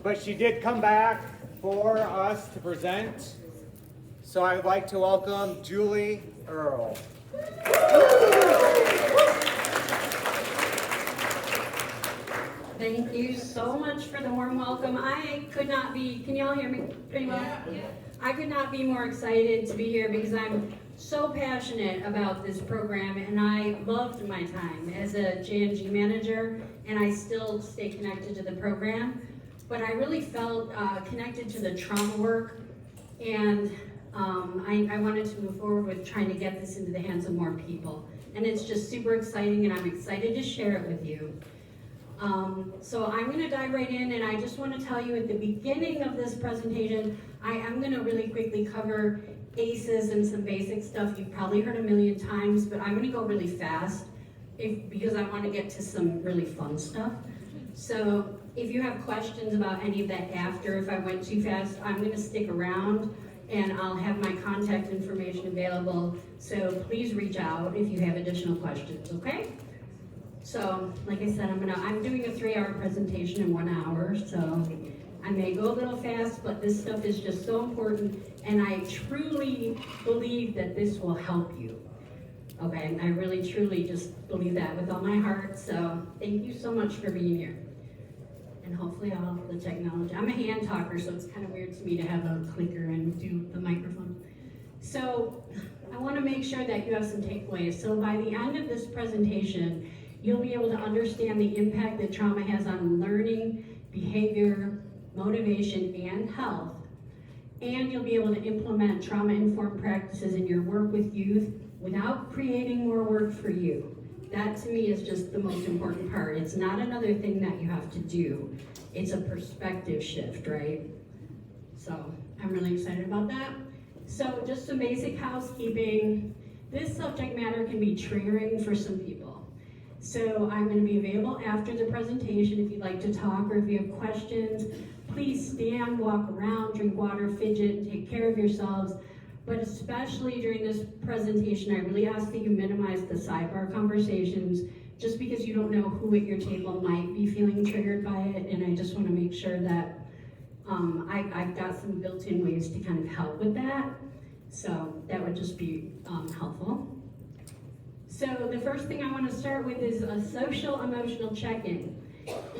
but she did come back for us to present. So I'd like to welcome Julie Earle. Thank you so much for the warm welcome. I could not be, can y'all hear me pretty well? Yeah. I could not be more excited to be here because I'm so passionate about this program, and I loved my time as a J&G manager, and I still stay connected to the program. But I really felt connected to the trauma work, and I wanted to move forward with trying to get this into the hands of more people. And it's just super exciting, and I'm excited to share it with you. So I'm going to dive right in, and I just want to tell you at the beginning of this presentation, I am going to really quickly cover ACEs and some basic stuff you've probably heard a million times, but I'm going to go really fast because I want to get to some really fun stuff. So if you have questions about any of that after, if I went too fast, I'm going to stick around, and I'll have my contact information available, so please reach out if you have additional questions, okay? So, like I said, I'm doing a 3-hour presentation in 1 hour, so I may go a little fast, but this stuff is just so important, and I truly believe that this will help you. Okay, I really truly just believe that with all my heart, so thank you so much for being here. And hopefully all the technology, I'm a hand talker, so it's kind of weird to me to have a clicker and do the microphone. So, I want to make sure that you have some takeaways. So by the end of this presentation, you'll be able to understand the impact that trauma has on learning, behavior, motivation, and health. And you'll be able to implement trauma-informed practices in your work with youth without creating more work for you. That to me is just the most important part. It's not another thing that you have to do. It's a perspective shift, right? So I'm really excited about that. So just some basic housekeeping. This subject matter can be triggering for some people. So I'm going to be available after the presentation if you'd like to talk or if you have questions. Please stand, walk around, drink water, fidget, and take care of yourselves. But especially during this presentation, I really ask that you minimize the sidebar conversations just because you don't know who at your table might be feeling triggered by it, and I just want to make sure that I've got some built-in ways to kind of help with that. So that would just be helpful. So the first thing I want to start with is a social emotional check-in.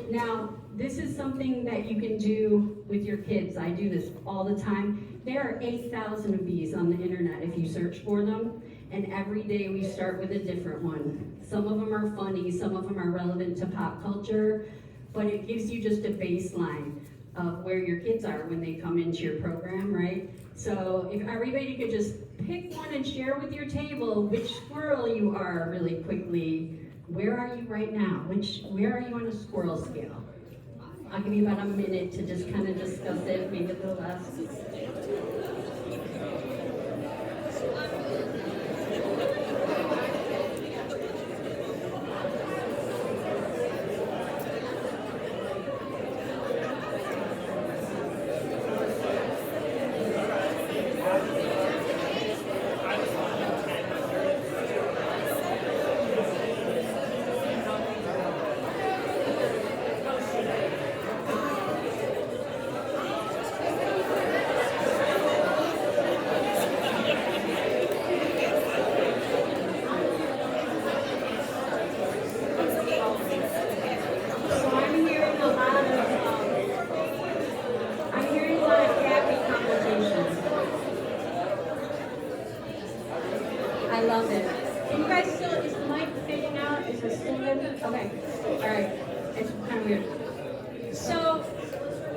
Now, this is something that you can do with your kids. I do this all the time. There are 8,000 of these on the internet if you search for them, and every day we start with a different one. Some of them are funny, some of them are relevant to pop culture, but it gives you just a baseline of where your kids are when they come into your program, right? So if everybody could just pick one and share with your table which squirrel you are really quickly. Where are you right now? Where are you on a squirrel scale? I'll give you about a minute to just kind of discuss it, maybe a little less. I love it. Can you guys still, is the mic fading out? Is it still good? Okay. All right. It's kind of weird. So,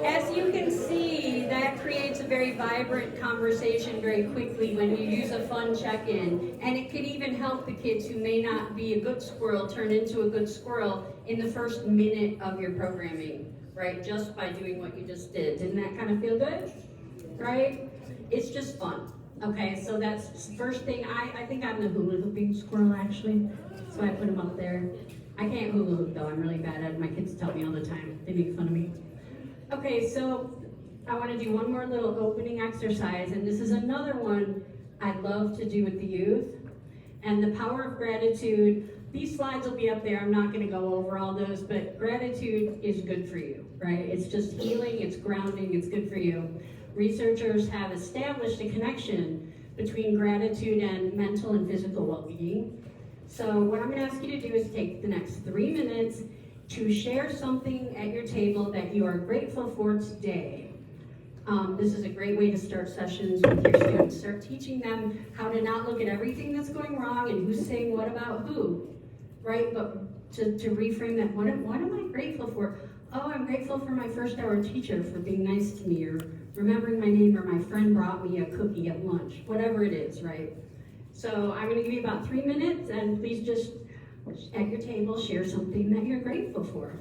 as you can see, that creates a very vibrant conversation very quickly when you use a fun check-in. And it could even help the kids who may not be a good squirrel turn into a good squirrel in the first minute of your programming, right? Just by doing what you just did. Didn't that kind of feel good? Right? It's just fun. Okay, so that's the first thing. I think I'm the hula hooping squirrel, actually. So I put them up there. I can't hula hoop, though. I'm really bad at it. My kids tell me all the time. They make fun of me. Okay, so I want to do one more little opening exercise, and this is another one I love to do with the youth. And the power of gratitude. These slides will be up there. I'm not going to go over all those, but gratitude is good for you, right? It's just healing, it's grounding, it's good for you. Researchers have established a connection between gratitude and mental and physical well-being. So what I'm gonna ask you to do is take the next 3 minutes to share something at your table that you are grateful for today. This is a great way to start sessions with your students. Start teaching them how to not look at everything that's going wrong and who's saying what about who, right? But to reframe that, what am I grateful for? Oh, I'm grateful for my first hour teacher for being nice to me, or remembering my name, or my friend brought me a cookie at lunch, whatever it is, right? So I'm gonna give you about 3 minutes, and please just, at your table, share something that you're grateful for.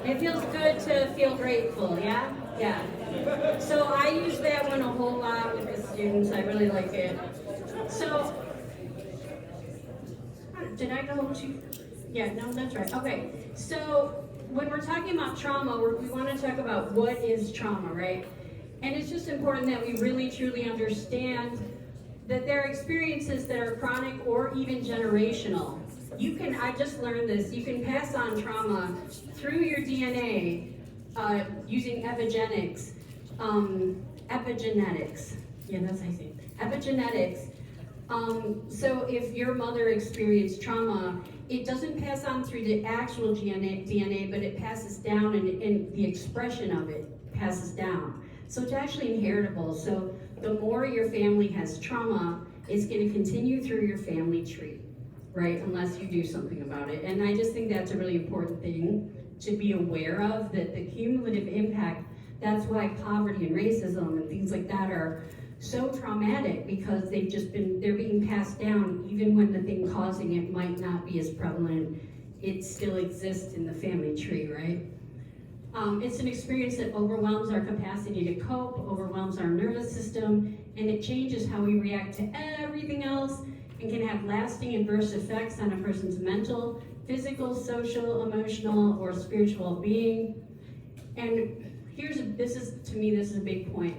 It feels good to feel grateful, yeah? Yeah. So I use that one a whole lot with the students. I really like it. So, did I go to? Yeah, no, that's right. Okay. So when we're talking about trauma, we want to talk about what is trauma, right? And it's just important that we really truly understand that there are experiences that are chronic or even generational. I just learned this, you can pass on trauma through your DNA using epigenetics. Yeah, that's how I say it. Epigenetics. So if your mother experienced trauma, it doesn't pass on through the actual DNA, but it passes down and the expression of it passes down. So it's actually inheritable. So the more your family has trauma, it's going to continue through your family tree, right? Unless you do something about it. And I just think that's a really important thing to be aware of, that the cumulative impact, that's why poverty and racism and things like that are so traumatic, because they're being passed down even when the thing causing it might not be as prevalent. It still exists in the family tree, right? It's an experience that overwhelms our capacity to cope, overwhelms our nervous system, and it changes how we react to everything else and can have lasting adverse effects on a person's mental, physical, social, emotional, or spiritual being. And this is a big point.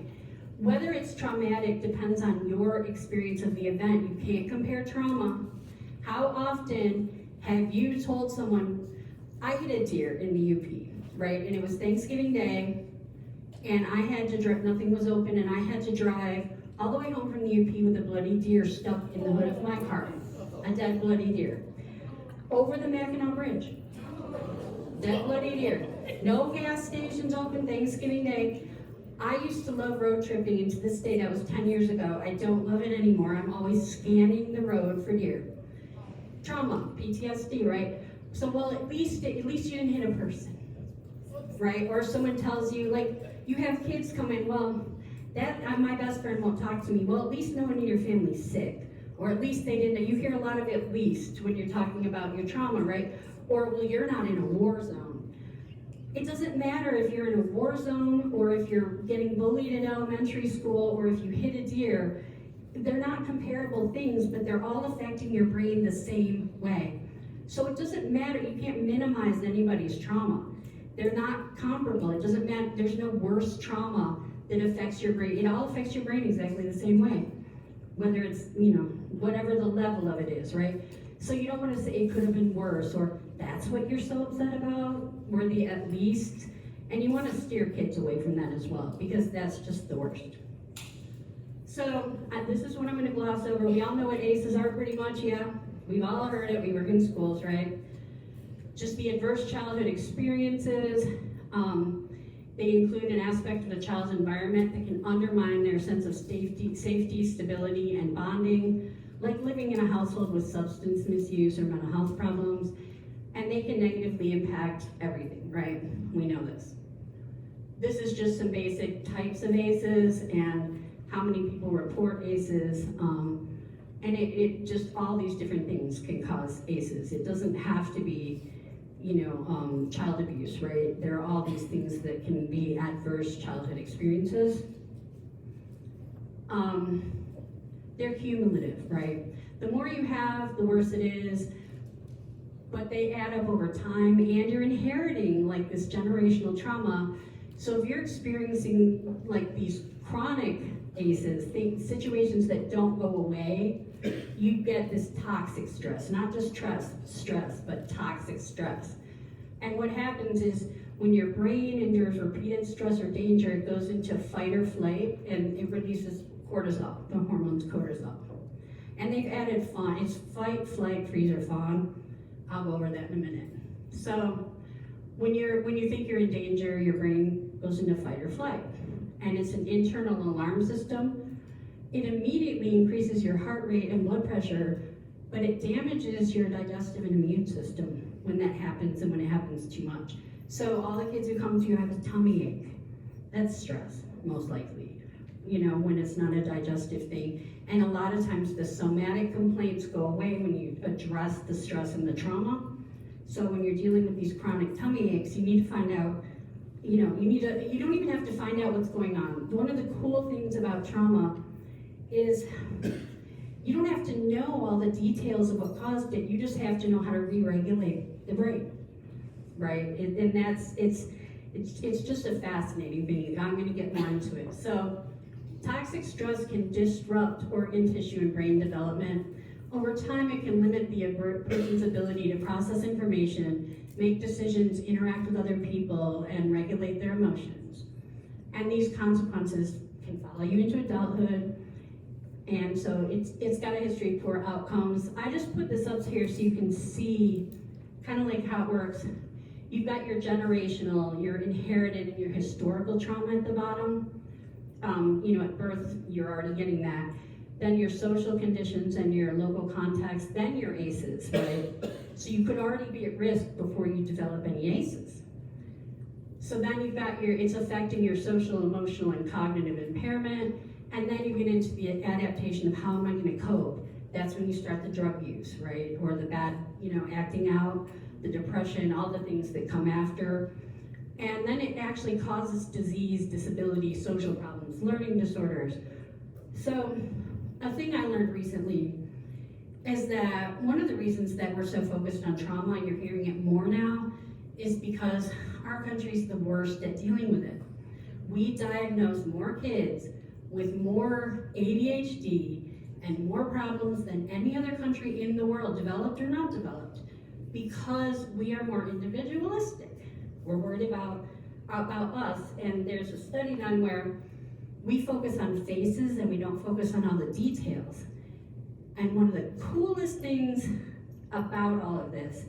Whether it's traumatic depends on your experience of the event. You can't compare trauma. How often have you told someone, I hit a deer in the UP, right? And it was Thanksgiving Day, and I had to drive, nothing was open, and I had to drive all the way home from the UP with a bloody deer stuck in the hood of my car. A dead bloody deer. Over the Mackinac Bridge. Dead bloody deer. No gas stations open Thanksgiving Day. I used to love road tripping, and to this day, that was 10 years ago. I don't love it anymore. I'm always scanning the road for deer. Trauma, PTSD, right? So, well, at least you didn't hit a person, right? Or someone tells you, like, you have kids come in, well, my best friend won't talk to me. Well, at least no one in your family's sick. Or at least they didn't. You hear a lot of at least when you're talking about your trauma, right? Or, well, you're not in a war zone. It doesn't matter if you're in a war zone or if you're getting bullied in elementary school or if you hit a deer. They're not comparable things, but they're all affecting your brain the same way. So it doesn't matter. You can't minimize anybody's trauma. They're not comparable. It doesn't matter. There's no worse trauma that affects your brain. It all affects your brain exactly the same way. Whether it's, whatever the level of it is, right? So you don't want to say it could have been worse, or that's what you're so upset about, or the at least. And you want to steer kids away from that as well, because that's just the worst. So this is what I'm going to gloss over. We all know what ACEs are pretty much, yeah? We've all heard it. We work in schools, right? Just the adverse childhood experiences. They include an aspect of the child's environment that can undermine their sense of safety, stability, and bonding, like living in a household with substance misuse or mental health problems, and they can negatively impact everything, right? We know this. This is just some basic types of ACEs and how many people report ACEs, and it just, all these different things can cause ACEs. It doesn't have to be child abuse, right? There are all these things that can be adverse childhood experiences. They're cumulative, right? The more you have, the worse it is, but they add up over time, and you're inheriting like this generational trauma. So if you're experiencing like these chronic ACEs, situations that don't go away, you get this toxic stress, not just stress, but toxic stress. And what happens is when your brain endures repeated stress or danger, it goes into fight or flight, and it releases cortisol, the hormone's cortisol. And they've added fawn. It's fight, flight, freeze, or fawn. I'll go over that in a minute. So when you think you're in danger, your brain goes into fight or flight. And it's an internal alarm system. It immediately increases your heart rate and blood pressure, but it damages your digestive and immune system when that happens and when it happens too much. So all the kids who come to you have a tummy ache. That's stress, most likely, when it's not a digestive thing. And a lot of times the somatic complaints go away when you address the stress and the trauma. So when you're dealing with these chronic tummy aches, you need to find out, you don't even have to find out what's going on. One of the cool things about trauma is you don't have to know all the details of what caused it. You just have to know how to re-regulate the brain, right? It's just a fascinating thing. I'm going to get more into it. So toxic stress can disrupt organ tissue and brain development. Over time, it can limit the person's ability to process information, make decisions, interact with other people, and regulate their emotions. And these consequences can follow you into adulthood. And so it's got a history of poor outcomes. I just put this up here so you can see kind of like how it works. You've got your generational, your inherited, and your historical trauma at the bottom. At birth, you're already getting that. Then your social conditions and your local context, then your ACEs, right? So you could already be at risk before you develop any ACEs. So then you've got it's affecting your social, emotional, and cognitive impairment. And then you get into the adaptation of how am I going to cope. That's when you start the drug use, right? Or the bad, acting out, the depression, all the things that come after. And then it actually causes disease, disability, social problems, learning disorders. So a thing I learned recently is that one of the reasons that we're so focused on trauma, and you're hearing it more now, is because our country's the worst at dealing with it. We diagnose more kids with more ADHD and more problems than any other country in the world, developed or not developed, because we are more individualistic. We're worried about us, and there's a study done where we focus on faces and we don't focus on all the details. And one of the coolest things about all of this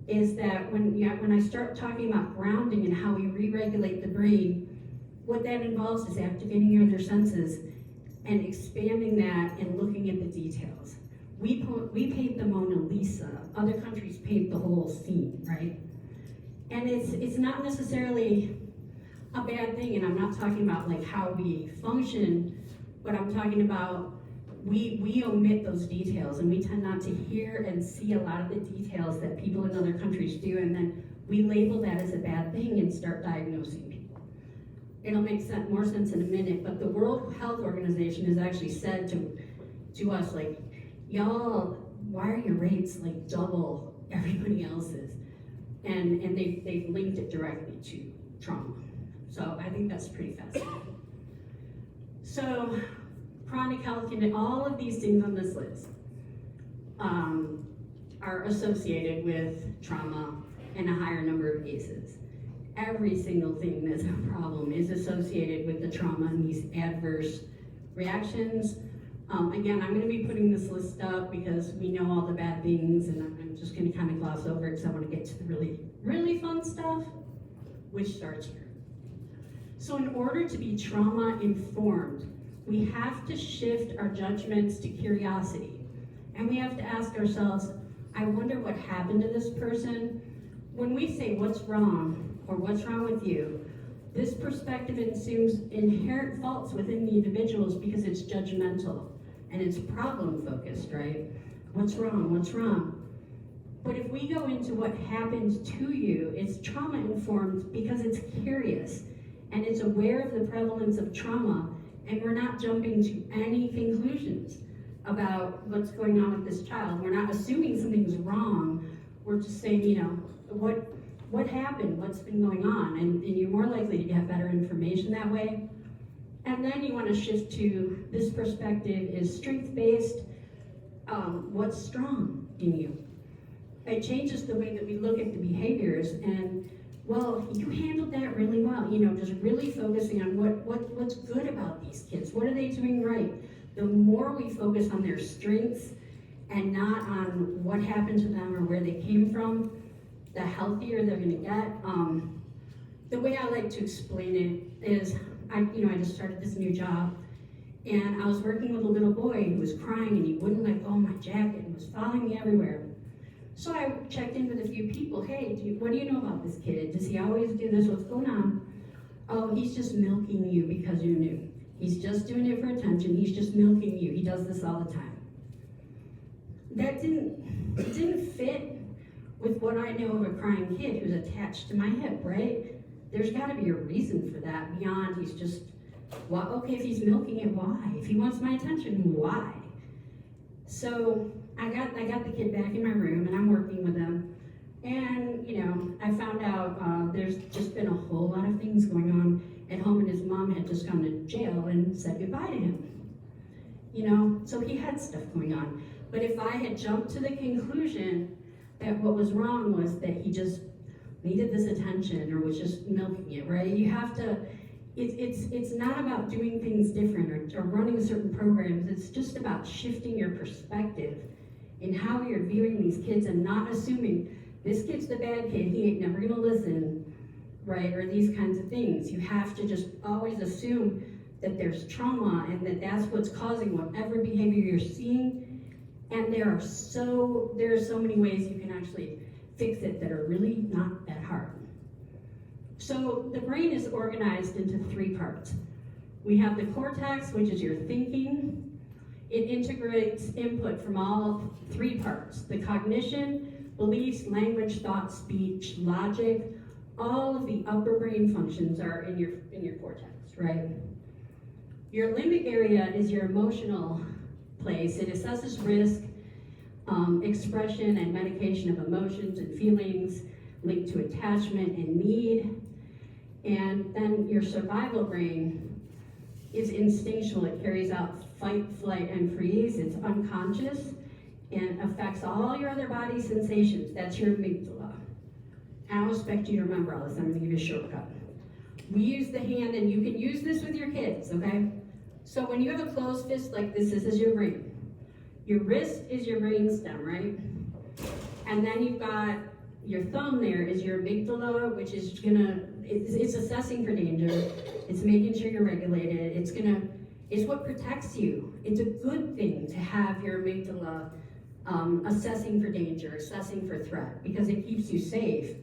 is that when I start talking about grounding and how we re-regulate the brain, what that involves is activating your other senses and expanding that and looking at the details. We paint the Mona Lisa. Other countries paint the whole scene, right? And it's not necessarily a bad thing, and I'm not talking about like how we function, but I'm talking about we omit those details, and we tend not to hear and see a lot of the details that people in other countries do, and then we label that as a bad thing and start diagnosing people. It'll make more sense in a minute, but the World Health Organization has actually said to us, like, y'all, why are your rates like double everybody else's? And they've linked it directly to trauma. So I think that's pretty fascinating. So chronic health condition, all of these things on this list are associated with trauma in a higher number of cases. Every single thing that's a problem is associated with the trauma and these adverse reactions. Again, I'm going to be putting this list up because we know all the bad things, and I'm just going to kind of gloss over it because I want to get to the really, really fun stuff, which starts here. So in order to be trauma informed, we have to shift our judgments to curiosity. And we have to ask ourselves, I wonder what happened to this person. When we say what's wrong or what's wrong with you, this perspective assumes inherent faults within the individuals because it's judgmental and it's problem focused, right? What's wrong, what's wrong? But if we go into what happened to you, it's trauma informed because it's curious and it's aware of the prevalence of trauma, and we're not jumping to any conclusions about what's going on with this child. We're not assuming something's wrong. We're just saying, you know, what happened? What's been going on? And you're more likely to have better information that way. And then you want to shift to this perspective is strength-based. What's strong in you? It changes the way that we look at the behaviors. And well, you handled that really well. You know, just really focusing on what's good about these kids. What are they doing right? The more we focus on their strengths and not on what happened to them or where they came from, the healthier they're going to get. The way I like to explain it is, I just started this new job, and I was working with a little boy who was crying, and he wouldn't let go of my jacket and was following me everywhere. So I checked in with a few people. Hey, what do you know about this kid? Does he always do this? What's going on? Oh, he's just milking you because you're new. He's just doing it for attention. He's just milking you. He does this all the time. That didn't fit with what I know of a crying kid who's attached to my hip, right? There's got to be a reason for that beyond he's just, well, okay, if he's milking it, why? If he wants my attention, why? So I got the kid back in my room, and I'm working with him, and I found out there's just been a whole lot of things going on at home, and his mom had just gone to jail and said goodbye to him. So he had stuff going on. But if I had jumped to the conclusion that what was wrong was that he just needed this attention or was just milking it, right? You have to, it's not about doing things different or running certain programs. It's just about shifting your perspective in how you're viewing these kids and not assuming this kid's the bad kid, he ain't never gonna listen, right? Or these kinds of things. You have to just always assume that there's trauma and that that's what's causing whatever behavior you're seeing. And there are so many ways you can actually fix it that are really not that hard. So the brain is organized into 3 parts. We have the cortex, which is your thinking. It integrates input from all 3 parts: the cognition, beliefs, language, thought, speech, logic. All of the upper brain functions are in your cortex, right? Your limbic area is your emotional place. It assesses risk, expression and medication of emotions and feelings linked to attachment and need. And then your survival brain is instinctual. It carries out fight, flight, and freeze. It's unconscious and affects all your other body sensations. That's your amygdala. I don't expect you to remember all this. I'm going to give you a shortcut. We use the hand, and you can use this with your kids, okay? So when you have a closed fist like this is your brain. Your wrist is your brain stem, right? And then you've got your thumb there is your amygdala, which is it's assessing for danger. It's making sure you're regulated. It's what protects you. It's a good thing to have your amygdala assessing for danger, assessing for threat, because it keeps you safe.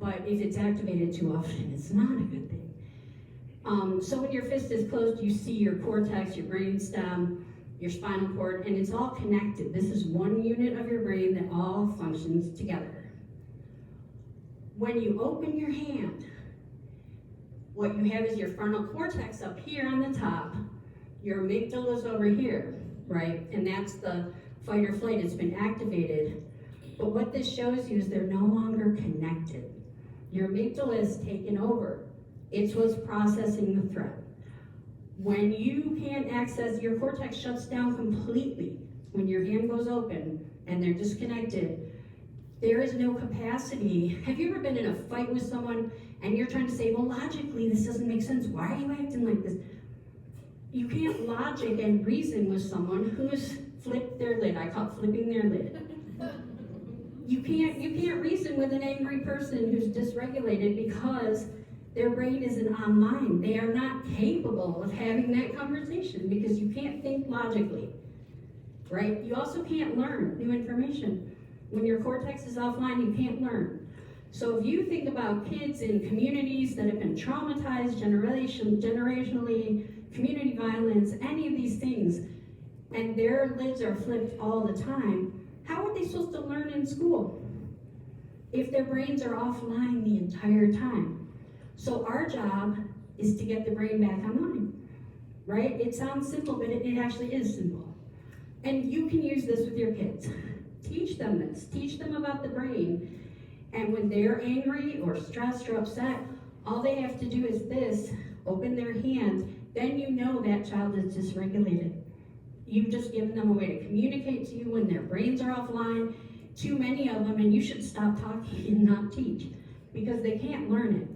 But if it's activated too often, it's not a good thing. So when your fist is closed, you see your cortex, your brain stem, your spinal cord, and it's all connected. This is one unit of your brain that all functions together. When you open your hand, what you have is your frontal cortex up here on the top, your amygdala is over here, right? And that's the fight or flight. It's been activated. But what this shows you is they're no longer connected. Your amygdala is taken over. It's what's processing the threat. When you can't access, your cortex shuts down completely. When your hand goes open and they're disconnected, there is no capacity. Have you ever been in a fight with someone and you're trying to say, well, logically, this doesn't make sense. Why are you acting like this? You can't logic and reason with someone who's flipped their lid. I call it flipping their lid. You can't reason with an angry person who's dysregulated because their brain isn't online. They are not capable of having that conversation because you can't think logically, right? You also can't learn new information. When your cortex is offline, you can't learn. So if you think about kids in communities that have been traumatized generationally, community violence, any of these things, and their lids are flipped all the time, how are they supposed to learn in school if their brains are offline the entire time? So our job is to get the brain back online, right? It sounds simple, but it actually is simple. And you can use this with your kids. Teach them this. Teach them about the brain. And when they're angry or stressed or upset, all they have to do is this, open their hand, then you know that child is dysregulated. You've just given them a way to communicate to you when their brains are offline. Too many of them, and you should stop talking and not teach because they can't learn it.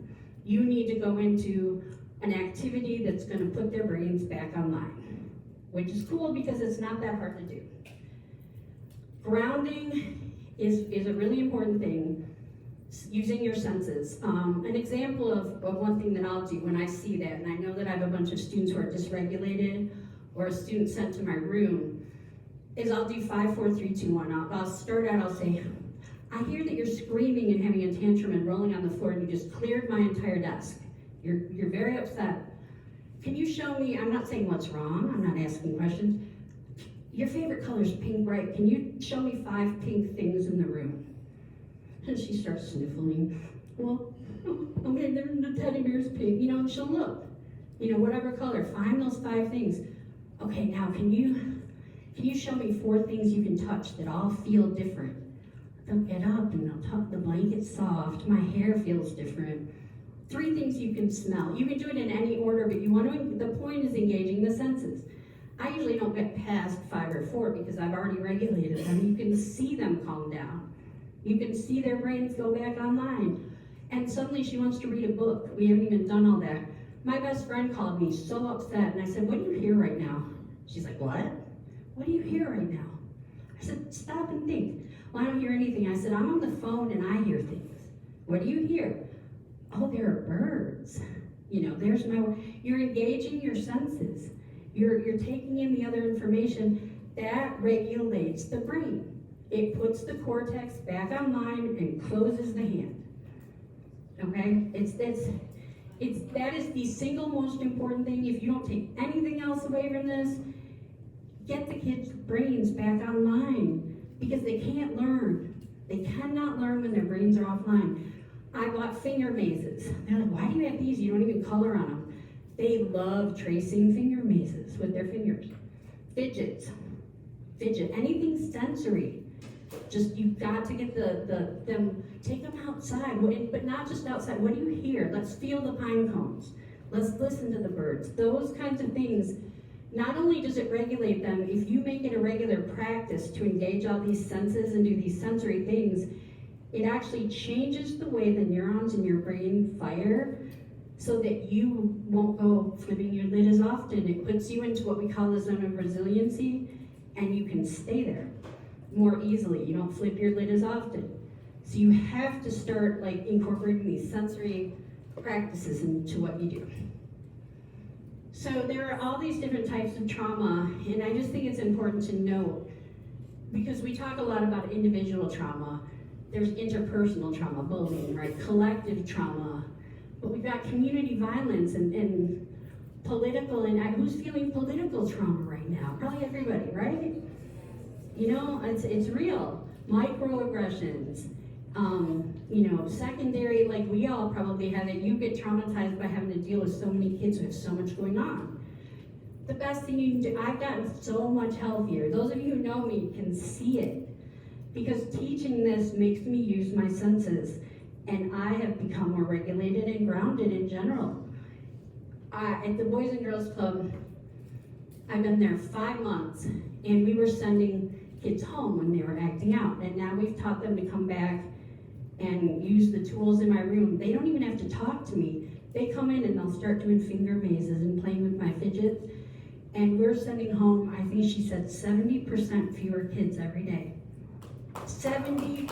You need to go into an activity that's going to put their brains back online, which is cool because it's not that hard to do. Grounding is a really important thing, using your senses. An example of one thing that I'll do when I see that, and I know that I have a bunch of students who are dysregulated, or a student sent to my room, is I'll do 5, 4, 3, 2, 1. I'll start out, I'll say, I hear that you're screaming and having a tantrum and rolling on the floor and you just cleared my entire desk. You're very upset. Can you show me, I'm not saying what's wrong, I'm not asking questions. Your favorite color is pink, right? Can you show me 5 pink things in the room? And she starts sniffling. Well, okay, the teddy bear's pink, and she'll look. Whatever color, find those 5 things. Okay, now can you show me 4 things you can touch that all feel different? They'll get up and they'll touch the blanket's soft, my hair feels different. 3 things you can smell. You can do it in any order, but the point is engaging the senses. I usually don't get past 5 or 4 because I've already regulated them. You can see them calm down. You can see their brains go back online. And suddenly she wants to read a book. We haven't even done all that. My best friend called me so upset, and I said, what do you hear right now? She's like, what? What do you hear right now? I said, stop and think. Well, I don't hear anything. I said, I'm on the phone and I hear things. What do you hear? Oh, there are birds. There's you're engaging your senses. You're taking in the other information. That regulates the brain. It puts the cortex back online and closes the hand. Okay? That is the single most important thing. If you don't take anything else away from this, get the kids' brains back online because they can't learn. They cannot learn when their brains are offline. I bought finger mazes. They're like, why do you have these? You don't even color on them. They love tracing finger mazes with their fingers. Fidget, anything sensory. Just, you've got to get them, take them outside, but not just outside. What do you hear? Let's feel the pine cones. Let's listen to the birds. Those kinds of things Not only does it regulate them, if you make it a regular practice to engage all these senses and do these sensory things, it actually changes the way the neurons in your brain fire so that you won't go flipping your lid as often. It puts you into what we call a zone of resiliency, and you can stay there more easily. You don't flip your lid as often. So you have to start like incorporating these sensory practices into what you do. So there are all these different types of trauma, and I just think it's important to note, because we talk a lot about individual trauma. There's interpersonal trauma, bullying, right? Collective trauma. But we've got community violence and political, and who's feeling political trauma right now? Probably everybody, right? You know, it's real. Microaggressions, secondary, like we all probably have it. You get traumatized by having to deal with so many kids who have so much going on. The best thing you can do, I've gotten so much healthier. Those of you who know me can see it, because teaching this makes me use my senses, and I have become more regulated and grounded in general. At the Boys and Girls Club, I've been there 5 months, and we were sending kids home when they were acting out, and now we've taught them to come back and use the tools in my room. They don't even have to talk to me. They come in and they'll start doing finger mazes and playing with my fidgets, and we're sending home, I think she said, 70% fewer kids every day. 70%.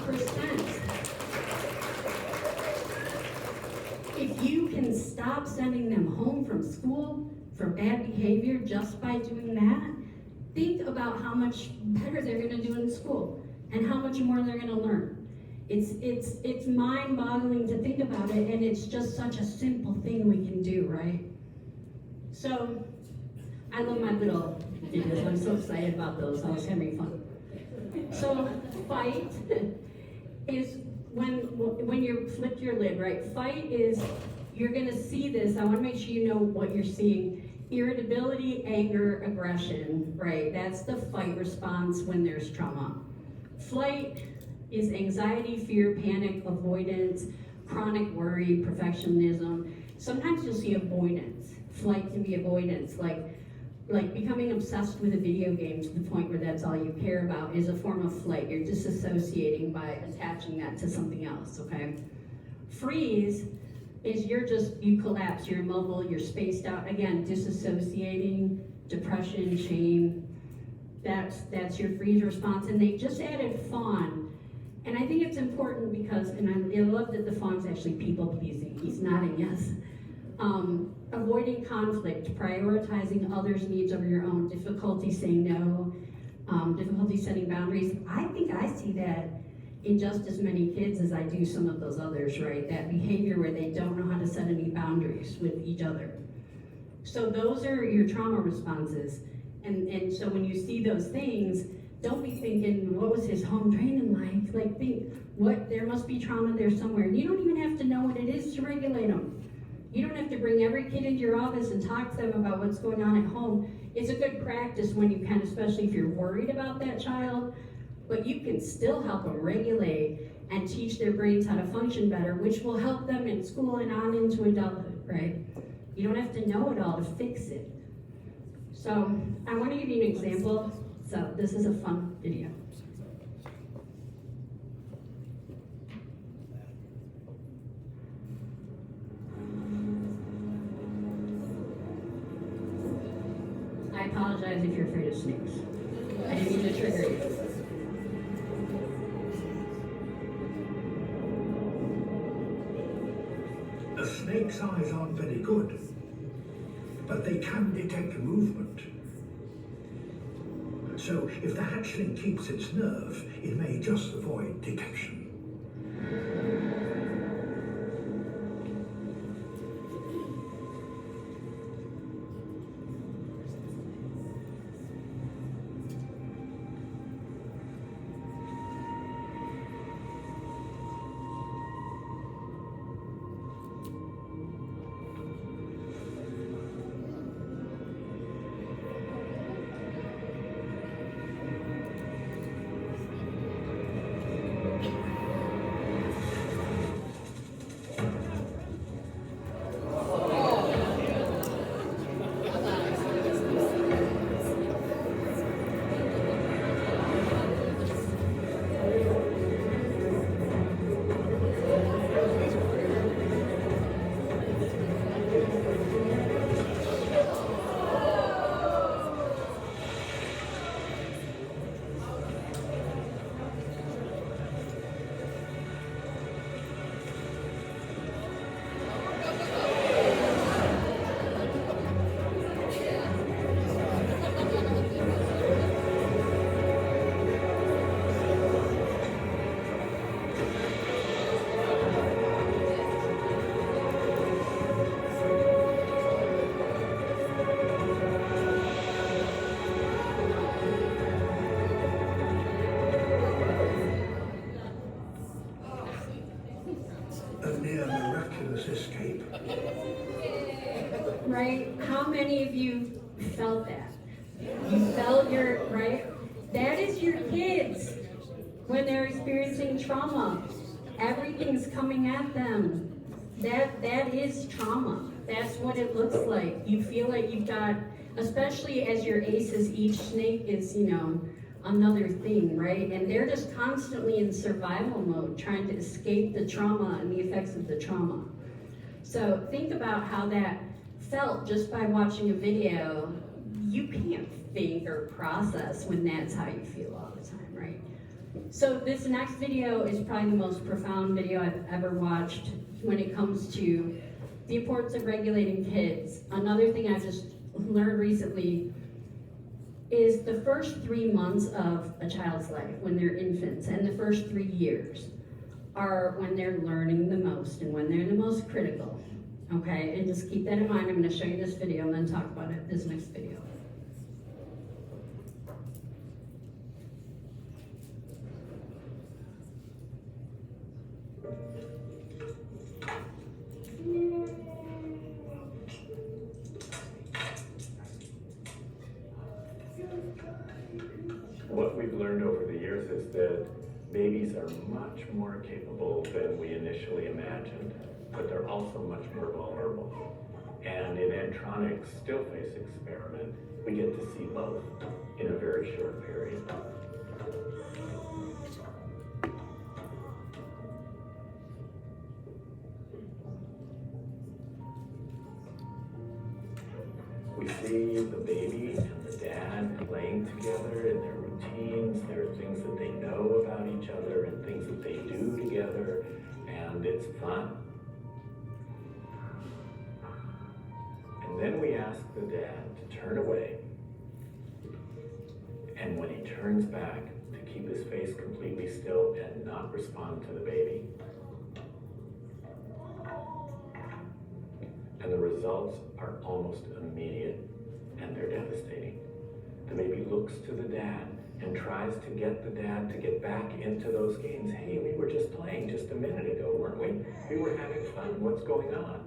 If you can stop sending them home from school for bad behavior just by doing that, think about how much better they're going to do in school and how much more they're going to learn. It's mind-boggling to think about it, and it's just such a simple thing we can do, right? So, I love my little videos. I'm so excited about those. I was having fun. So, fight is when you flip your lid, right? Fight is, you're going to see this. I want to make sure you know what you're seeing. Irritability, anger, aggression, right? That's the fight response when there's trauma. Flight is anxiety, fear, panic, avoidance, chronic worry, perfectionism. Sometimes you'll see avoidance. Flight can be avoidance, like becoming obsessed with a video game to the point where that's all you care about is a form of flight. You're disassociating by attaching that to something else, okay? Freeze is you collapse, you're immobile, you're spaced out. Again, disassociating, depression, shame. That's your freeze response. And they just added fawn. And I think it's important because, and I love that the fawn's actually people pleasing. He's nodding yes. Avoiding conflict, prioritizing others' needs over your own, difficulty saying no, difficulty setting boundaries. I think I see that in just as many kids as I do some of those others, right? That behavior where they don't know how to set any boundaries with each other. So those are your trauma responses. And so when you see those things, don't be thinking, what was his home training like? Like, think, there must be trauma there somewhere. And you don't even have to know what it is to regulate them. You don't have to bring every kid into your office and talk to them about what's going on at home. It's a good practice when you can, especially if you're worried about that child, but you can still help them regulate and teach their brains how to function better, which will help them in school and on into adulthood, right? You don't have to know it all to fix it. So I want to give you an example. So this is a fun video. I apologize if you're afraid of snakes. I didn't mean to trigger you. A snake's eyes aren't very good, but they can detect movement. So if the hatchling keeps its nerve, it may just avoid detection. a near miraculous escape. Right? How many of you felt that? You felt your, right? That is your kids when they're experiencing trauma. Everything's coming at them. That is trauma. That's what it looks like. You feel like you've got, especially as your aces, each snake is, another thing, right? And they're just constantly in survival mode, trying to escape the trauma and the effects of the trauma. So think about how that felt just by watching a video. You can't think or process when that's how you feel all the time, right? So this next video is probably the most profound video I've ever watched when it comes to the importance of regulating kids. Another thing I've just learned recently is the first 3 months of a child's life, when they're infants, and the first 3 years are when they're learning the most and when they're the most critical, okay? And just keep that in mind. I'm gonna show you this video and then talk about it, this next video. What we've learned over the years is that babies are much more capable than we initially imagined, but they're also much more vulnerable. And in Antronic's still face experiment, we get to see both in a very short period. We see the baby and the dad playing together in their routines. There are things that they know about each other and things that they do together, and it's fun. And then we ask the dad to turn away, and when he turns back, to keep his face completely still and not respond to the baby. And the results are almost immediate, and they're devastating. The baby looks to the dad and tries to get the dad to get back into those games. Hey, we were just playing just a minute ago, weren't we? We were having fun, what's going on?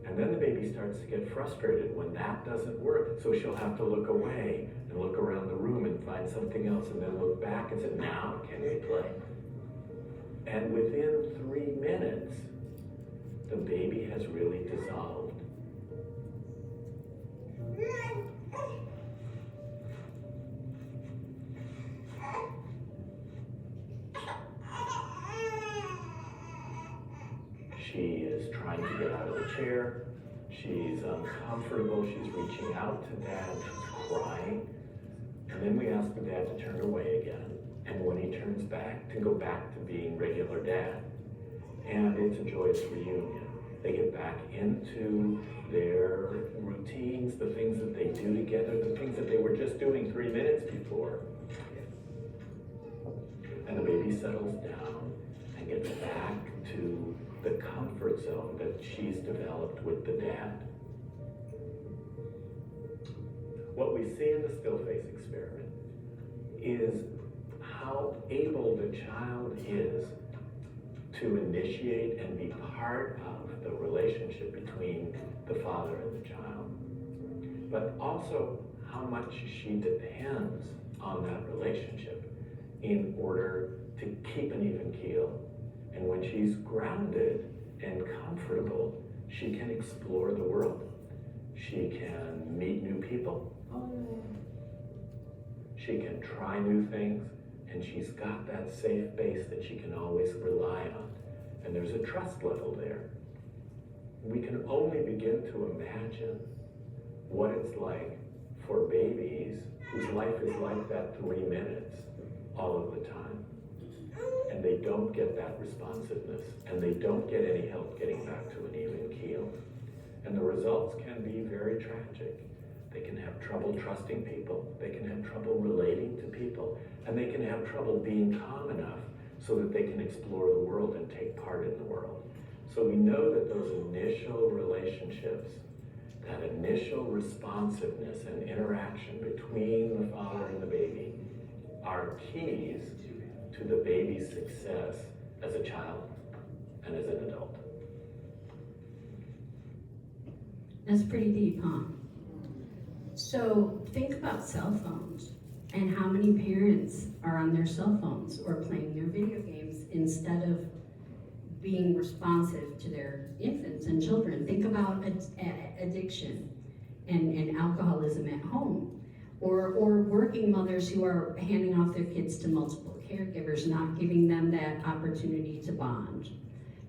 And then the baby starts to get frustrated when that doesn't work, so she'll have to look away and look around the room and find something else, and then look back and say, now can we play? And within 3 minutes, the baby has really dissolved. She is trying to get out of the chair. She's uncomfortable. She's reaching out to dad. She's crying. And then we ask the dad to turn away again. And when he turns back, to go back to being regular dad. And it's a joyous reunion. They get back into their routines, the things that they do together, the things that they were just doing 3 minutes before. And the baby settles down and gets back to the comfort zone that she's developed with the dad. What we see in the still face experiment is how able the child is to initiate and be part of the relationship between the father and the child, but also how much she depends on that relationship in order to keep an even keel. And when she's grounded and comfortable, she can explore the world. She can meet new people. She can try new things, and she's got that safe base that she can always rely on. And there's a trust level there. We can only begin to imagine what it's like for babies whose life is like that 3 minutes all of the time. And they don't get that responsiveness, and they don't get any help getting back to an even keel. And the results can be very tragic. They can have trouble trusting people, they can have trouble relating to people, and they can have trouble being calm enough so that they can explore the world and take part in the world. So we know that those initial relationships, that initial responsiveness and interaction between the father and the baby are keys to the baby's success as a child and as an adult. That's pretty deep, huh? So think about cell phones and how many parents are on their cell phones or playing their video games instead of being responsive to their infants and children. Think about addiction and alcoholism at home, or working mothers who are handing off their kids to multiple caregivers, not giving them that opportunity to bond.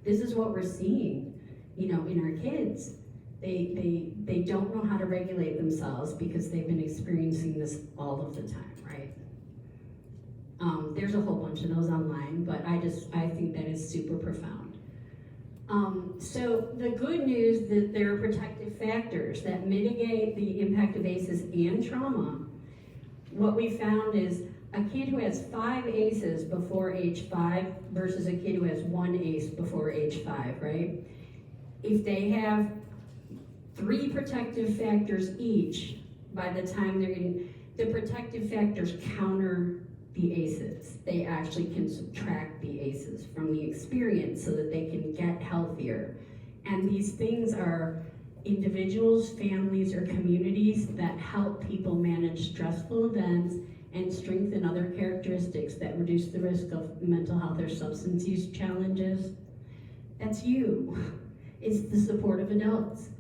This is what we're seeing, in our kids. They don't know how to regulate themselves because they've been experiencing this all of the time, right? There's a whole bunch of those online, but I think that is super profound. So the good news that there are protective factors that mitigate the impact of ACEs and trauma. What we found is a kid who has 5 ACEs before age 5 versus a kid who has 1 ACE before age 5, right? If they have 3 protective factors each, by the time they're getting, the protective factors counter the ACEs. They actually can subtract the ACEs from the experience so that they can get healthier. And these things are individuals, families, or communities that help people manage stressful events and strengthen other characteristics that reduce the risk of mental health or substance use challenges. That's you. It's the support of adults.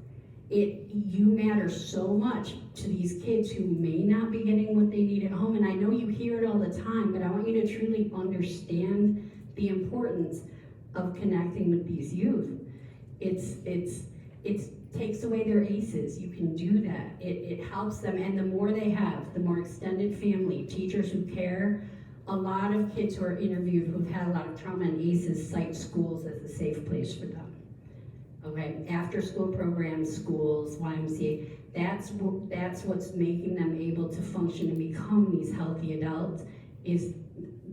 You matter so much to these kids who may not be getting what they need at home. And I know you hear it all the time, but I want you to truly understand the importance of connecting with these youth. It takes away their ACEs. You can do that. It helps them, and the more they have, the more extended family, teachers who care. A lot of kids who are interviewed who've had a lot of trauma and ACEs cite schools as a safe place for them. Okay, after school programs, schools, YMCA, that's what's making them able to function and become these healthy adults, is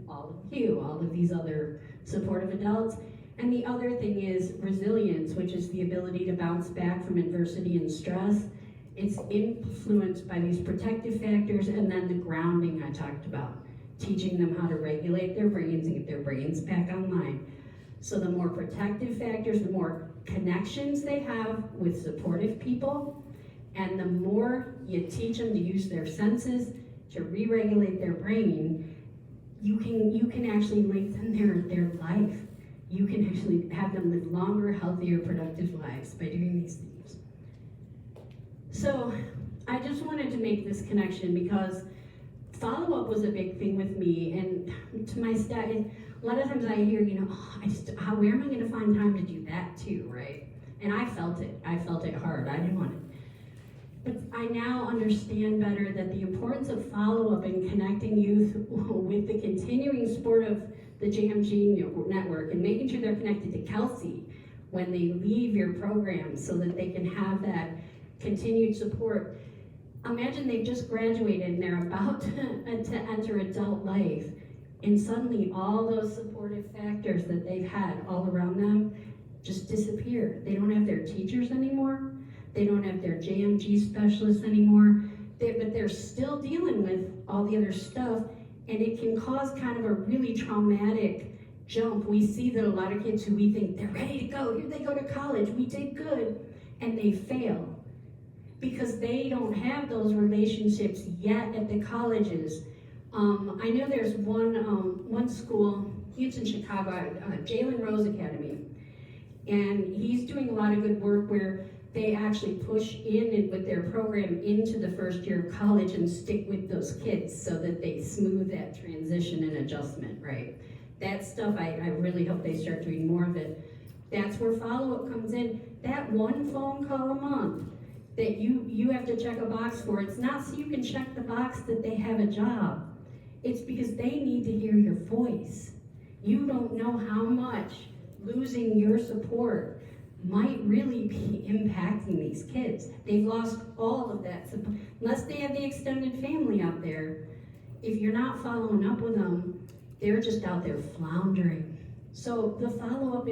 all of you, all of these other supportive adults. And the other thing is resilience, which is the ability to bounce back from adversity and stress. It's influenced by these protective factors, and then the grounding I talked about, teaching them how to regulate their brains and get their brains back online. So the more protective factors, the more connections they have with supportive people, and the more you teach them to use their senses to re-regulate their brain, you can actually lengthen their life. You can actually have them live longer, healthier, productive lives by doing these things. So I just wanted to make this connection because follow-up was a big thing with me, and to my staff, a lot of times I hear, where am I going to find time to do that too, right? And I felt it hard. I didn't want it. But I now understand better that the importance of follow-up and connecting youth with the continuing support of the JMG network and making sure they're connected to Kelsey when they leave your program so that they can have that continued support. Imagine they've just graduated and they're about to enter adult life, and suddenly all those supportive factors that they've had all around them just disappear. They don't have their teachers anymore. They don't have their JMG specialists anymore. But they're still dealing with all the other stuff, and it can cause kind of a really traumatic jump. We see that a lot of kids who we think they're ready to go, here they go to college, we did good, and they fail because they don't have those relationships yet at the colleges. I know there's one school, it's in Chicago, Jalen Rose Academy, and he's doing a lot of good work where they actually push in with their program into the first year of college and stick with those kids so that they smooth that transition and adjustment, right? That stuff, I really hope they start doing more of it. That's where follow-up comes in. That one phone call a month that you have to check a box for, it's not so you can check the box that they have a job. It's because they need to hear your voice. You don't know how much losing your support might really be impacting these kids. They've lost all of that support. Unless they have the extended family out there, if you're not following up with them, they're just out there floundering. So the follow-up,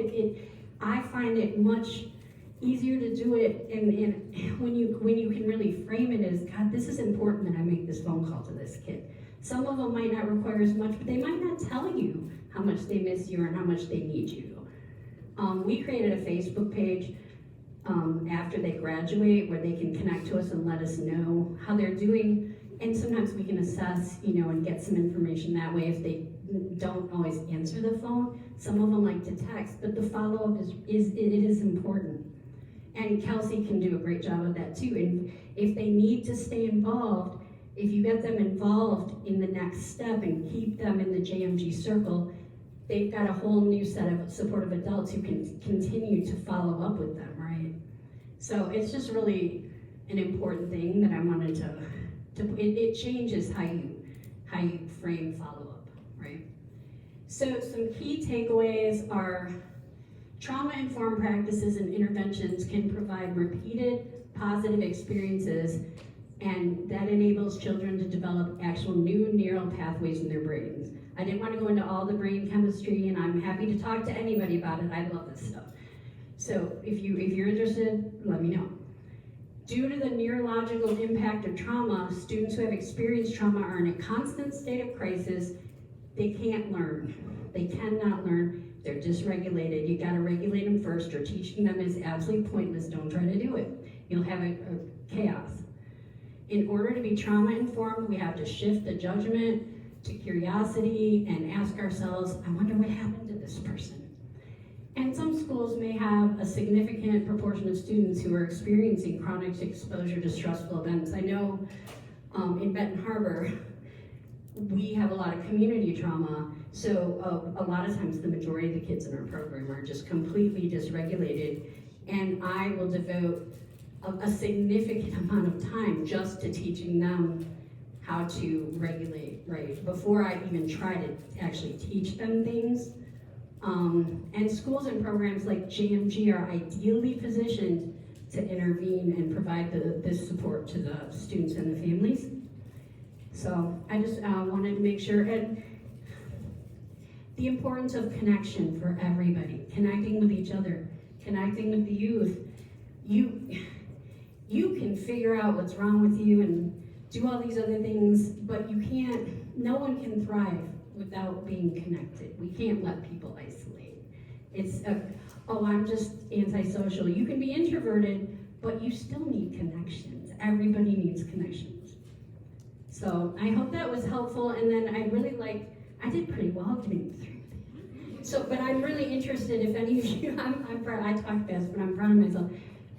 I find it much easier to do it, and when you can really frame it as, God, this is important that I make this phone call to this kid. Some of them might not require as much, but they might not tell you how much they miss you and how much they need you. We created a Facebook page after they graduate, where they can connect to us and let us know how they're doing. And sometimes we can assess, and get some information that way if they don't always answer the phone. Some of them like to text, but the follow-up is important. And Kelsey can do a great job of that too. And if they need to stay involved, if you get them involved in the next step and keep them in the JMG circle, they've got a whole new set of supportive adults who can continue to follow up with them, right? So it's just really an important thing that I wanted to it changes how you frame follow-up, right? So some key takeaways are trauma-informed practices and interventions can provide repeated positive experiences, and that enables children to develop actual new neural pathways in their brains. I didn't want to go into all the brain chemistry, and I'm happy to talk to anybody about it. I love this stuff. So if you're interested, let me know. Due to the neurological impact of trauma, students who have experienced trauma are in a constant state of crisis. They can't learn. They cannot learn. They're dysregulated. You gotta regulate them first, or teaching them is absolutely pointless. Don't try to do it. You'll have a chaos. In order to be trauma informed, we have to shift the judgment to curiosity and ask ourselves, I wonder what happened to this person. And some schools may have a significant proportion of students who are experiencing chronic exposure to stressful events. I know in Benton Harbor, we have a lot of community trauma, so a lot of times the majority of the kids in our program are just completely dysregulated, and I will devote a significant amount of time just to teaching them how to regulate, right? Before I even try to actually teach them things. And schools and programs like JMG are ideally positioned to intervene and provide this support to the students and the families. So I just wanted to make sure, and the importance of connection for everybody, connecting with each other, connecting with the youth. You can figure out what's wrong with you and do all these other things, but no one can thrive without being connected. We can't let people isolate. It's, I'm just antisocial. You can be introverted, but you still need connections. Everybody needs connections. So I hope that was helpful, and then I did pretty well getting through that. So, but I'm really interested if any of you, I talk fast, but I'm proud of myself.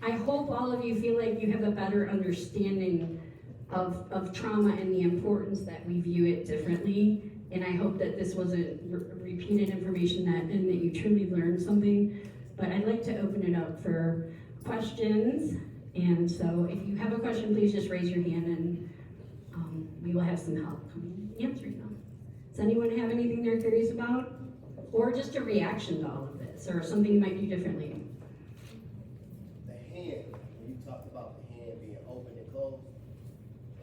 I hope all of you feel like you have a better understanding of trauma and the importance that we view it differently. And I hope that this wasn't repeated information and that you truly learned something. But I'd like to open it up for questions. And so if you have a question, please just raise your hand and we will have some help answering them. Does anyone have anything they're curious about? Or just a reaction to all of this, or something you might do differently? The hand, when you talked about the hand being open and closed,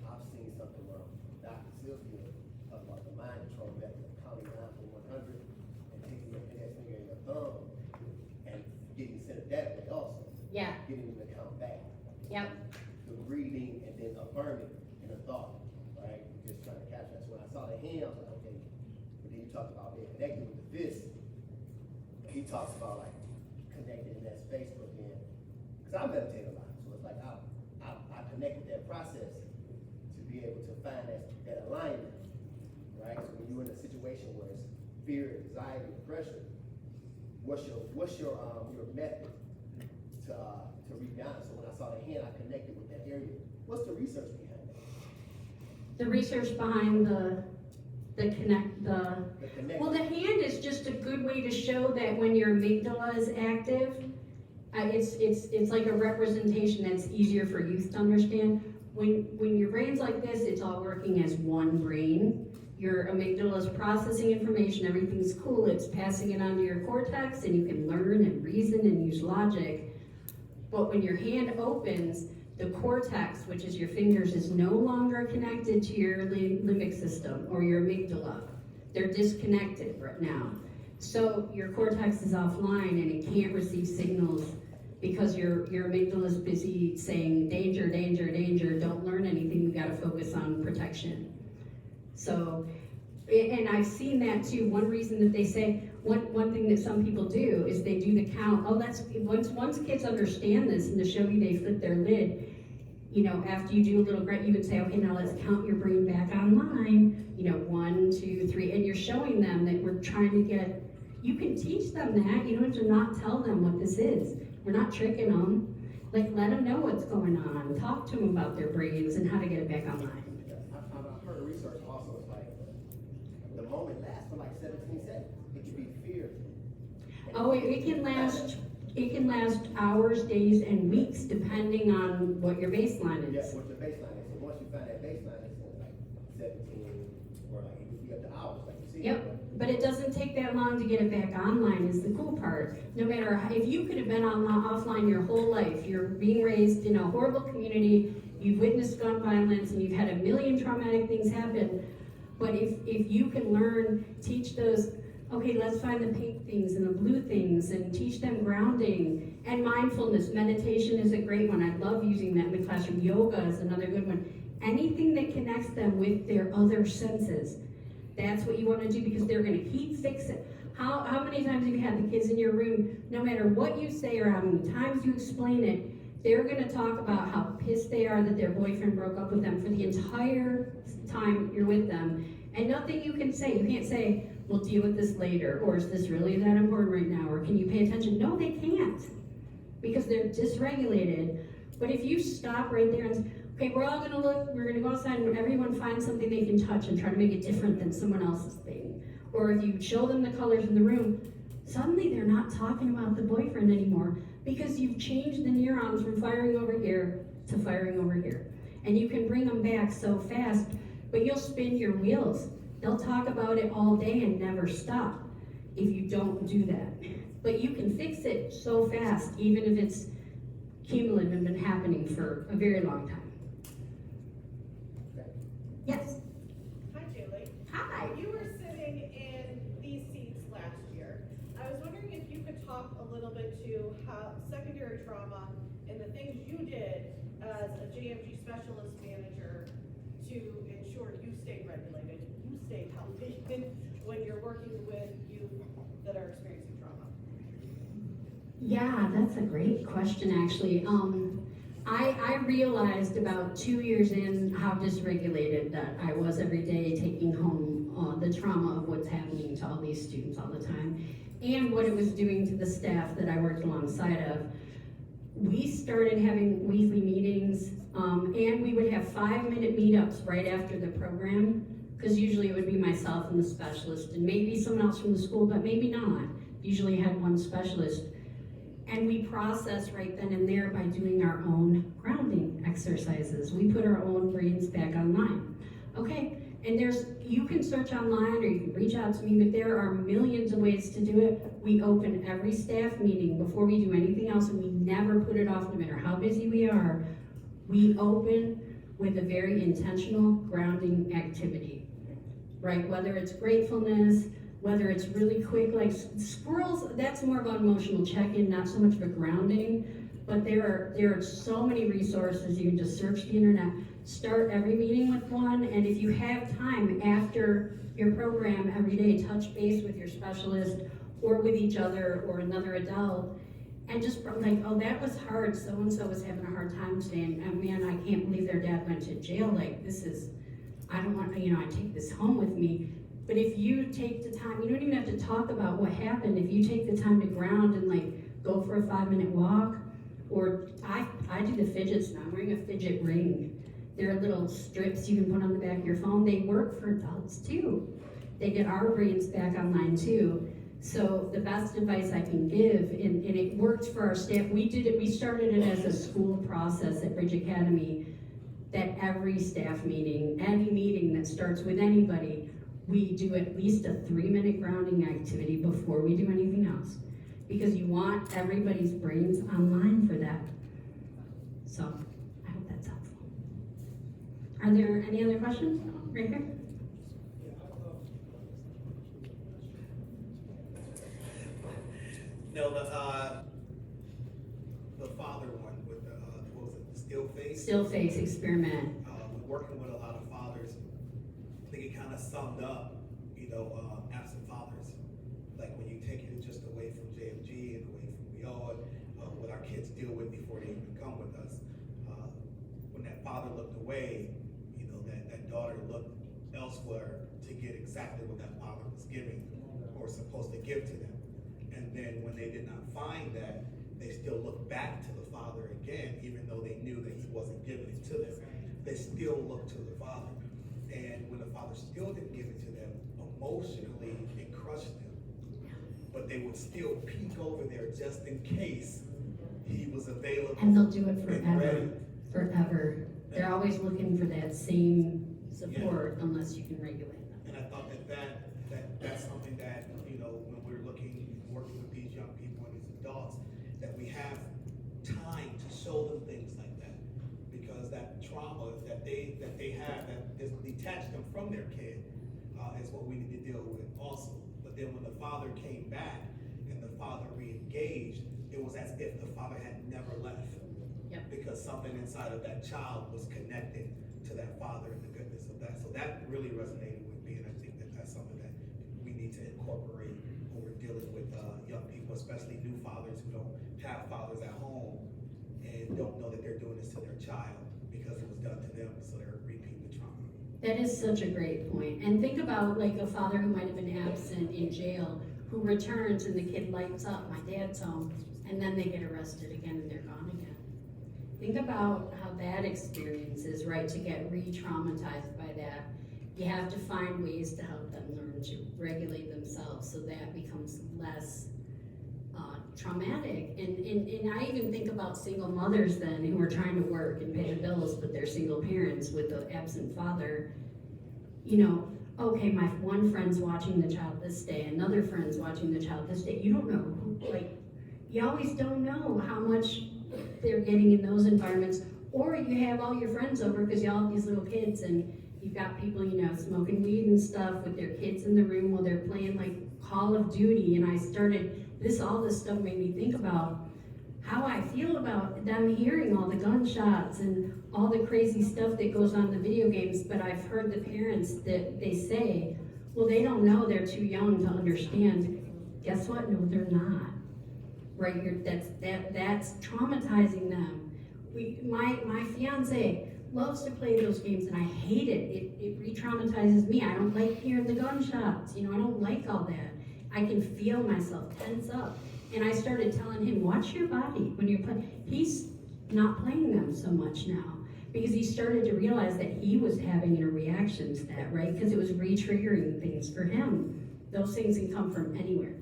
I've seen something where Dr. Sylvia talked about the mind control method, counting down from 100 and taking your index finger and your thumb and getting centered that way also. Yeah. Getting them to count back. Yep. The breathing and then affirming in a thought, right? Just trying to capture that. So when I saw the hand, I was like, okay. But then you talked about being connected with the fist. He talks about like connected in that space, but then, because I meditate a lot, so it's like I connect with that process to be able to find that alignment, right? So when you're in a situation where it's fear, anxiety, depression, what's your method to rebound? So when I saw the hand, I connected with that area. What's the research behind that? The research behind the Well, the hand is just a good way to show that when your amygdala is active, it's like a representation that's easier for youth to understand. When your brain's like this, it's all working as one brain. Your amygdala is processing information, everything's cool, it's passing it on to your cortex, and you can learn and reason and use logic. But when your hand opens, the cortex, which is your fingers, is no longer connected to your limbic system or your amygdala. They're disconnected right now. So your cortex is offline and it can't receive signals because your amygdala is busy saying, danger, danger, danger, don't learn anything, you gotta focus on protection. So, and I've seen that too. One reason that they say, one thing that some people do is they do the count. Oh, that's, once kids understand this, and to show you they flip their lid, you know, after you do a little grant, you would say, okay, now let's count your brain back online. You know, 1, 2, 3, and you're showing them that we're trying to get, you can teach them that. You don't have to not tell them what this is. We're not tricking them. Like, let them know what's going on. Talk to them about their brains and how to get it back online. I've heard research also, it's like, the moment lasts for like 17 seconds. It could be fear. Oh, it can last hours, days, and weeks, depending on what your baseline Yeah, is. what your baseline is. And once you find that baseline, it's like 17, or like, it could be up to hours, like you see. Yep, but it doesn't take that long to get it back online is the cool part. No matter how, if you could have been offline your whole life, you're being raised in a horrible community, you've witnessed gun violence, and you've had a million traumatic things happen, but if you can learn, teach those, okay, let's find the pink things and the blue things and teach them grounding and mindfulness. Meditation is a great one. I love using that in the classroom. Yoga is another good one. Anything that connects them with their other senses. That's what you want to do, because they're going to keep fixing. How many times have you had the kids in your room, no matter what you say or how many times you explain it, they're going to talk about how pissed they are that their boyfriend broke up with them for the entire time you're with them. And nothing you can say. You can't say, we'll deal with this later, or is this really that important right now, or can you pay attention? No, they can't, because they're dysregulated. But if you stop right there and say, okay, we're all gonna look, we're gonna go outside and everyone find something they can touch and try to make it different than someone else's thing. Or if you show them the colors in the room, suddenly they're not talking about the boyfriend anymore, because you've changed the neurons from firing over here to firing over here. And you can bring them back so fast, but you'll spin your wheels. They'll talk about it all day and never stop if you don't do that. But you can fix it so fast, even if it's cumulative and been happening for a very long time. Yes? Hi, Julie. Hi. You were sitting in these seats last year. I was wondering if you could talk a little bit to how secondary trauma and the things you did as a JMG specialist manager to ensure you stayed regulated, you stayed healthy when you're working with youth that are experiencing trauma. Yeah, that's a great question, actually. I realized about 2 years in how dysregulated that I was every day, taking home the trauma of what's happening to all these students all the time, and what it was doing to the staff that I worked alongside of. We started having weekly meetings, and we would have 5-minute meetups right after the program, because usually it would be myself and the specialist, and maybe someone else from the school, but maybe not. Usually had one specialist. And we process right then and there by doing our own grounding exercises. We put our own brains back online. Okay, and you can search online or you can reach out to me, but there are millions of ways to do it. We open every staff meeting before we do anything else, and we never put it off no matter how busy we are. We open with a very intentional grounding activity, right? Whether it's gratefulness, whether it's really quick, like squirrels, that's more of an emotional check-in, not so much of a grounding, but there are so many resources. You can just search the internet, start every meeting with one, and if you have time after your program every day, touch base with your specialist or with each other or another adult, and just like, oh, that was hard, so-and-so was having a hard time today, and man, I can't believe their dad went to jail, like this is, I don't want, I take this home with me. But if you take the time, you don't even have to talk about what happened. If you take the time to ground and like go for a 5-minute walk, or I do the fidgets now. I'm wearing a fidget ring. There are little strips you can put on the back of your phone. They work for adults too. They get our brains back online too. So the best advice I can give, and it worked for our staff. We started it as a school process at Bridge Academy, that every staff meeting, any meeting that starts with anybody, we do at least a 3-minute grounding activity before we do anything else, because you want everybody's brains online for that. So I hope that's helpful. Are there any other questions? Right here. No, the father one with the what was it, the still face? Still face experiment. Working with a lot of fathers, I think it kind of summed up, absent fathers. like when you take it just away from JMG and away from we all, what our kids deal with before they even come with us. When that father looked away, you know, that daughter looked elsewhere to get exactly what that father was giving or supposed to give to them. And then when they did not find that, they still looked back to the father again, even though they knew that he wasn't giving it to them. They still looked to the father. And when the father still didn't give it to them, emotionally it crushed them. But they would still peek over there just in case he was available. And they'll do it and forever, ready. forever. They're always looking for that same support unless you can regulate them. And I thought that's something that, you know, when we're working with these young people and these adults, that we have time to show them things like that. Because that trauma that they have, that is detached them from their kid, is what we need to deal with also. But then when the father came back and the father re-engaged, it was as if the father had never left. Yep. Because something inside of that child was connected to that father and the goodness of that. So that really resonated with me, and I think that that's something that we need to incorporate when we're dealing with young people, especially new fathers who don't have fathers at home and don't know that they're doing this to their child because it was done to them, so they're repeating the trauma. That is such a great point. And think about like a father who might have been absent in jail who returns and the kid lights up, my dad's home, and then they get arrested again and they're gone again. Think about how that experience is, right, to get re-traumatized by that. You have to find ways to help them learn to regulate themselves so that becomes less traumatic. And I even think about single mothers then who are trying to work and pay the bills, but they're single parents with an absent father. You know, okay, my one friend's watching the child this day, another friend's watching the child this day. You don't know who, like, you always don't know how much they're getting in those environments. Or you have all your friends over because you all have these little kids and you've got people, you know, smoking weed and stuff with their kids in the room while they're playing like Call of Duty. And I started, all this stuff made me think about how I feel about them hearing all the gunshots and all the crazy stuff that goes on in the video games. But I've heard the parents that they say, well, they don't know, they're too young to understand. Guess what? No, they're not. Right? That's traumatizing them. My fiance loves to play those games and I hate it. It re-traumatizes me. I don't like hearing the gunshots. You know, I don't like all that. I can feel myself tense up. And I started telling him, watch your body when you're playing. He's not playing them so much now because he started to realize that he was having a reaction to that, right? Because it was re-triggering things for him. Those things can come from anywhere.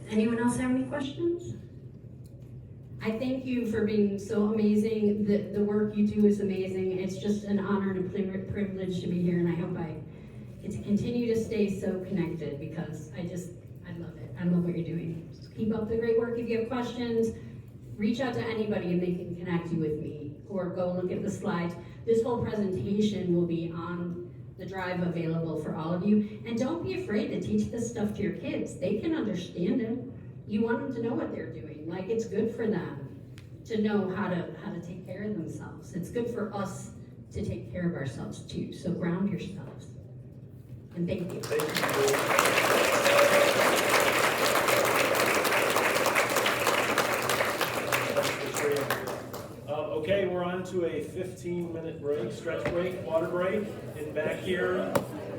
Anyone else have any questions? I thank you for being so amazing. The work you do is amazing. It's just an honor and a privilege to be here, and I hope I get to continue to stay so connected because I love it. I love what you're doing. Just keep up the great work. If you have questions, reach out to anybody and they can connect you with me or go look at the slides. This whole presentation will be on the drive available for all of you. And don't be afraid to teach this stuff to your kids. They can understand it. You want them to know what they're doing. Like, it's good for them to know how to take care of themselves. It's good for us to take care of ourselves too. So ground yourselves. And thank you. Okay, we're on to a 15-minute break, stretch break, water break, and back here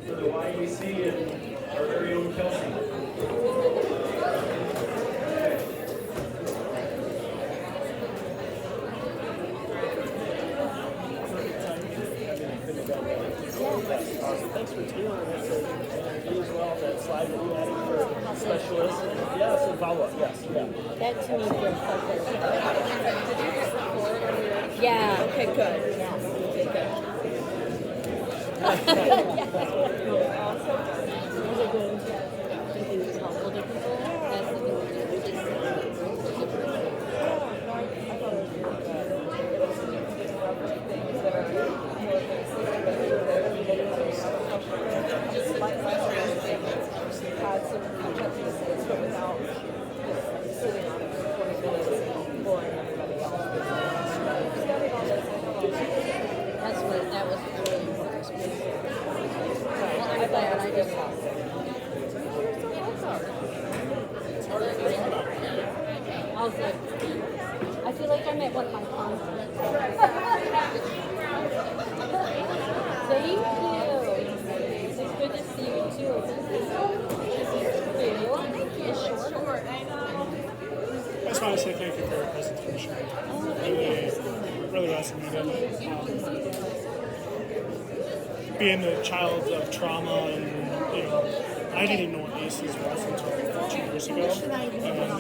for the YAC and our very own Kelsey. Thanks for tailoring it to you as well, that slide that you added for specialists. Yes, and follow-up, yes, yeah. That to me feels so good. Did you just record on your... Yeah. Okay, good. Yeah. Okay, good. Awesome. Was it good? Thinking it's helpful to people? That's the thing. I thought it was really good. It was things that are more just like my friends had some touches, but without just sitting on it for 20 minutes and boring everybody else. That was a really important experience. How's it? I feel like I'm at one of my concerts. Thank you. It's good to see you too. It's short. I just want to say thank you for your presentation. Really resonated. Being a child of trauma, and I didn't even know what ACEs was until 2 years ago. And then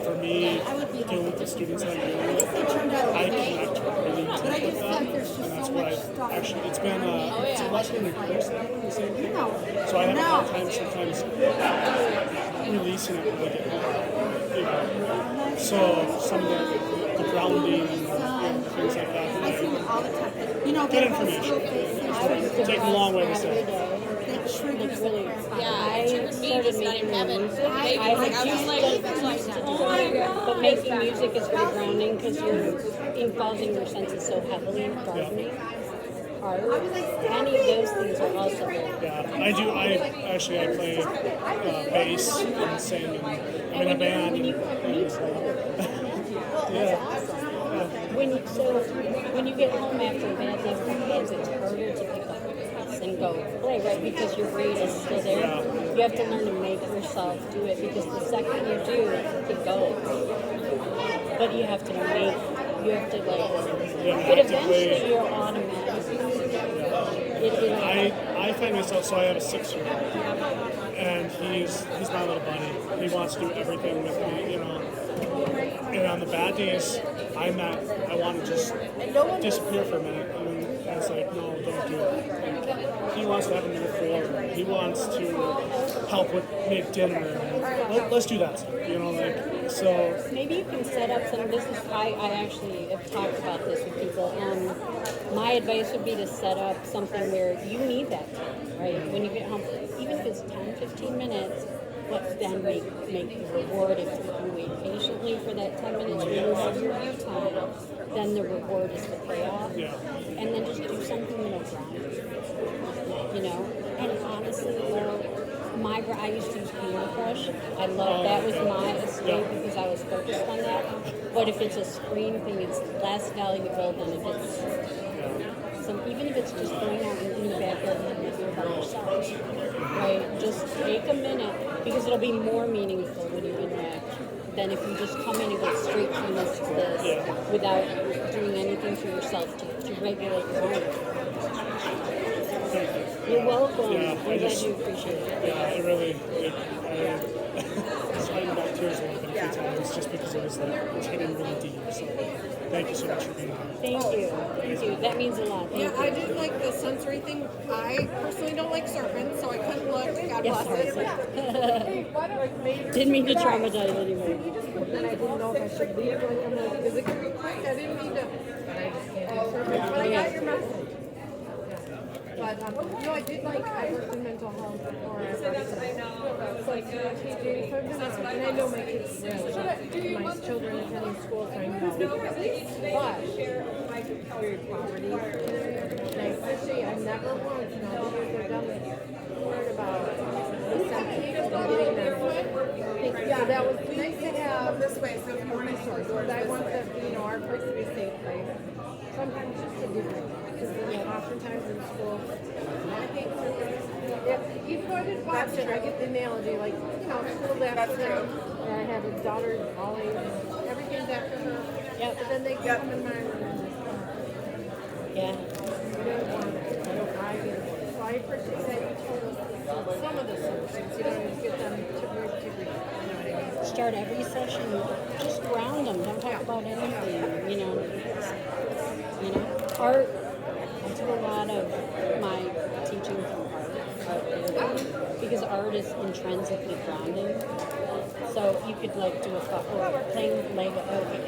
for me, dealing with the students that I'm dealing with, I connect really deep with them, and that's what it's been it's a lesson in course now, the same thing. So I have a hard time sometimes releasing it when I get home. So some of the grounding and things like that. Good information. Take a long way to say. Yeah, I started making music. I used to do it, but making music is very grounding because you're involving your senses so heavily in gardening. Art, any of those things are also very good. Yeah, I do. I play bass and sing, and I'm in a band. When you get home after a bad day with your kids, it's harder to pick up and go play, right? Because your brain is still there. You have to learn to make yourself do it because the second you do, it goes. But you have to but eventually you're automatic. I find myself, so I have a 6-year-old, and he's my little buddy. He wants to do everything with me, And on the bad days, I want to just disappear for a minute. And it's like, no, don't do it. And he wants to have a new floor. He wants to help with make dinner. Let's do that stuff, so. Maybe you can set up some, I actually have talked about this with people, and my advice would be to set up something where you need that time, right? When you get home, even if it's 10, 15 minutes, but then make the reward, if you wait patiently for that 10 minutes or more your time, then the reward is the payoff. Yeah. And then just do something that'll ground you, And honestly, I used to use Paintbrush. I love that was my escape because I was focused on that. But if it's a screen thing, it's less valuable than if it's even if it's just going out in the backyard and having a beer by yourself. Right? Just take a minute because it'll be more meaningful when you interact than if you just come in and go straight from this to this without doing anything for yourself to regulate your own. Thank you. You're welcome. Yeah, I'm glad you appreciate it. Yeah, I was fighting back tears a little bit a few times just because it was hitting really deep. So thank you so much for being here. Thank you. That means a lot. Thank you. I did like the sensory thing. I personally don't like serpents, so I couldn't look. God bless it. Didn't mean to traumatize anybody. And I didn't know if I should leave. I'm like, is it going to be quick? I didn't mean to. But I got your message. But, I did I worked in mental health before. I and I know my kids really, my children attending school, so I know. But, very poverty. And I appreciate, I never once, now that they're done with heard about the centipede and getting them. Yeah, that was nice to have this way, so it's more resources. I want that, our place to be a safe place. Sometimes just a different. Because oftentimes in school, even though I didn't watch it, I get the analogy, school's after them, and I have a daughter always, everything's after her, but then they come in mind and then just you don't want it. So I appreciate that you told us some of the solutions, to get them to read. Start every session, just ground them, don't talk about anything, Art. I do a lot of my teaching from art because art is intrinsically grounding. So you could do a playing Lego,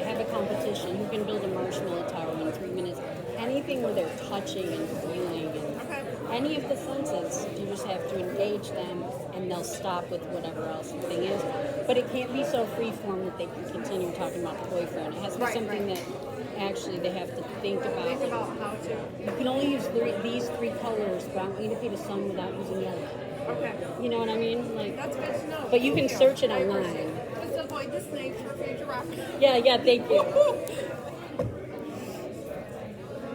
have a competition. You can build a marshmallow tower in 3 minutes. Anything where they're touching and feeling and any of the senses, you just have to engage them and they'll stop with whatever else the thing is. But it can't be so freeform that they can continue talking about the boyfriend. It has to be something that actually they have to think about. Think about how to. You can only use these 3 colors, but I want you to paint a sun without using yellow. Okay. You know what I mean? That's good to know. But you can search it online. Because listening for future reference. Yeah, thank you.